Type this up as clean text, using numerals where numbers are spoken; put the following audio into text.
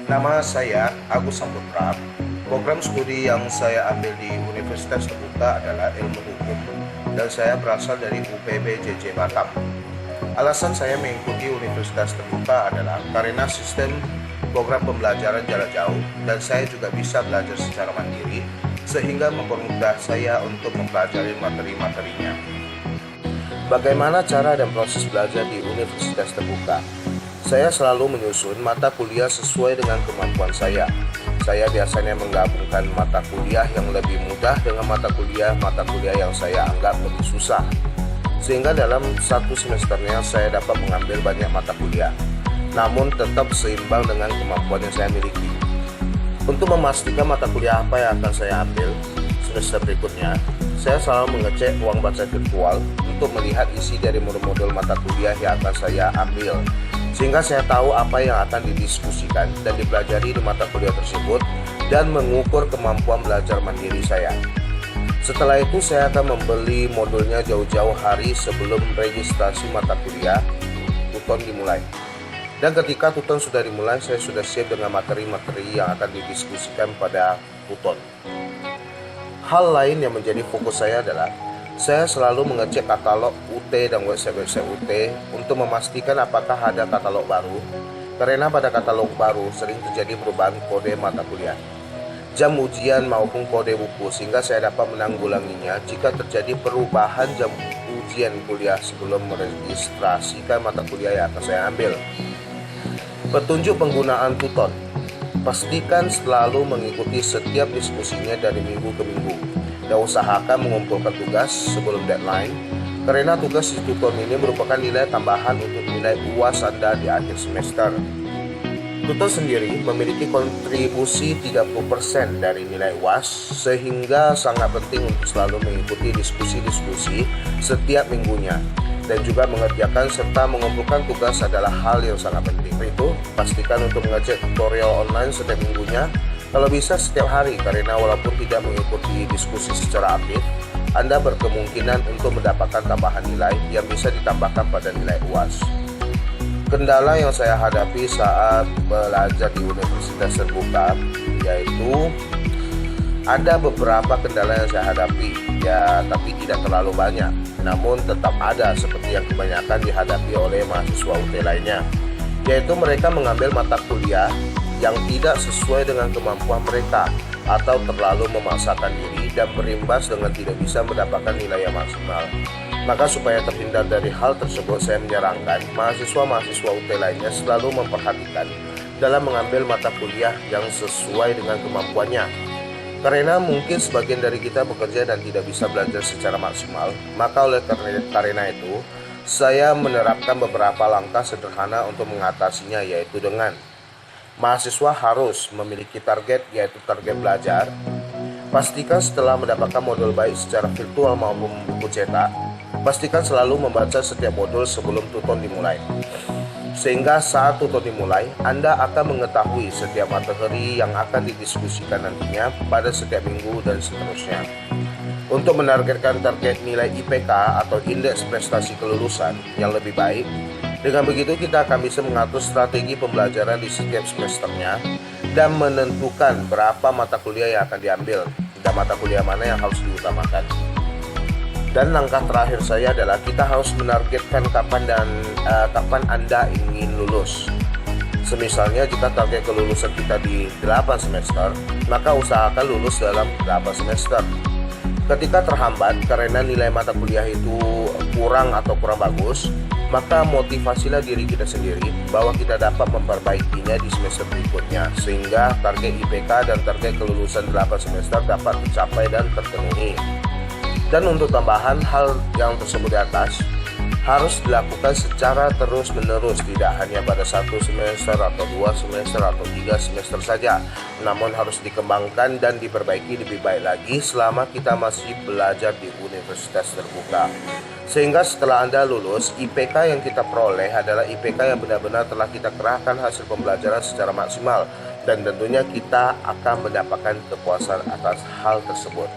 Nama saya Agus Saputra. Program studi yang saya ambil di Universitas Terbuka adalah Ilmu Hukum dan saya berasal dari UPB JJ Batam. Alasan saya mengikuti Universitas Terbuka adalah karena sistem program pembelajaran jarak jauh dan saya juga bisa belajar secara mandiri sehingga mempermudah saya untuk mempelajari materi-materinya. Bagaimana cara dan proses belajar di Universitas Terbuka? Saya selalu menyusun mata kuliah sesuai dengan kemampuan saya. Saya biasanya menggabungkan mata kuliah yang lebih mudah dengan mata kuliah yang saya anggap lebih susah. Sehingga dalam satu semesternya saya dapat mengambil banyak mata kuliah, namun tetap seimbang dengan kemampuan yang saya miliki. Untuk memastikan mata kuliah apa yang akan saya ambil semester berikutnya, saya selalu mengecek ruang baca virtual untuk melihat isi dari modul-modul mata kuliah yang akan saya ambil, sehingga saya tahu apa yang akan didiskusikan dan dipelajari di mata kuliah tersebut dan mengukur kemampuan belajar mandiri saya. Setelah itu saya akan membeli modulnya jauh-jauh hari sebelum registrasi mata kuliah tuton dimulai. Dan ketika tuton sudah dimulai, saya sudah siap dengan materi-materi yang akan didiskusikan pada tuton. Hal lain yang menjadi fokus saya adalah saya selalu mengecek katalog UT dan website-website UT untuk memastikan apakah ada katalog baru, karena pada katalog baru sering terjadi perubahan kode mata kuliah, jam ujian maupun kode buku, sehingga saya dapat menanggulanginya jika terjadi perubahan jam ujian kuliah sebelum meregistrasikan mata kuliah yang akan saya ambil. Petunjuk penggunaan tuton. Pastikan selalu mengikuti setiap diskusinya dari minggu ke minggu dan usahakan mengumpulkan tugas sebelum deadline, karena tugas di tuton ini merupakan nilai tambahan untuk nilai UAS Anda di akhir semester. Tuton sendiri memiliki kontribusi 30% dari nilai UAS, sehingga sangat penting untuk selalu mengikuti diskusi-diskusi setiap minggunya, dan juga mengerjakan serta mengumpulkan tugas adalah hal yang sangat penting. Itu pastikan untuk mengecek tutorial online setiap minggunya, kalau bisa setiap hari, karena walaupun tidak mengikuti diskusi secara aktif, Anda berkemungkinan untuk mendapatkan tambahan nilai yang bisa ditambahkan pada nilai UAS. Kendala yang saya hadapi saat belajar di Universitas Terbuka yaitu ada beberapa kendala yang saya hadapi, tapi tidak terlalu banyak, namun tetap ada seperti yang kebanyakan dihadapi oleh mahasiswa UT lainnya, yaitu mereka mengambil mata kuliah yang tidak sesuai dengan kemampuan mereka atau terlalu memaksakan diri dan berimbas dengan tidak bisa mendapatkan nilai yang maksimal. Maka supaya terhindar dari hal tersebut, saya menyarankan mahasiswa-mahasiswa UT lainnya selalu memperhatikan dalam mengambil mata kuliah yang sesuai dengan kemampuannya. Karena mungkin sebagian dari kita bekerja dan tidak bisa belajar secara maksimal, maka oleh karena itu saya menerapkan beberapa langkah sederhana untuk mengatasinya, yaitu dengan mahasiswa harus memiliki target, yaitu target belajar. Pastikan setelah mendapatkan modul baik secara virtual maupun buku cetak, pastikan selalu membaca setiap modul sebelum tuton dimulai, sehingga saat tuton dimulai, Anda akan mengetahui setiap materi yang akan didiskusikan nantinya pada setiap minggu dan seterusnya. Untuk menargetkan target nilai IPK atau Indeks Prestasi Kelulusan yang lebih baik, dengan begitu kita akan bisa mengatur strategi pembelajaran di setiap semesternya dan menentukan berapa mata kuliah yang akan diambil dan mata kuliah mana yang harus diutamakan. Dan langkah terakhir saya adalah kita harus menargetkan kapan Anda ingin lulus. Semisalnya jika target kelulusan kita di 8 semester, maka usahakan lulus dalam 8 semester. Ketika terhambat karena nilai mata kuliah itu kurang bagus, maka motivasilah diri kita sendiri bahwa kita dapat memperbaikinya di semester berikutnya, sehingga target IPK dan target kelulusan 8 semester dapat tercapai dan terpenuhi. Dan untuk tambahan hal yang tersebut di atas harus dilakukan secara terus-menerus, tidak hanya pada 1 semester atau 2 semester atau 3 semester saja, namun harus dikembangkan dan diperbaiki lebih baik lagi selama kita masih belajar di Universitas Terbuka. Sehingga setelah Anda lulus, IPK yang kita peroleh adalah IPK yang benar-benar telah kita kerahkan hasil pembelajaran secara maksimal, dan tentunya kita akan mendapatkan kepuasan atas hal tersebut.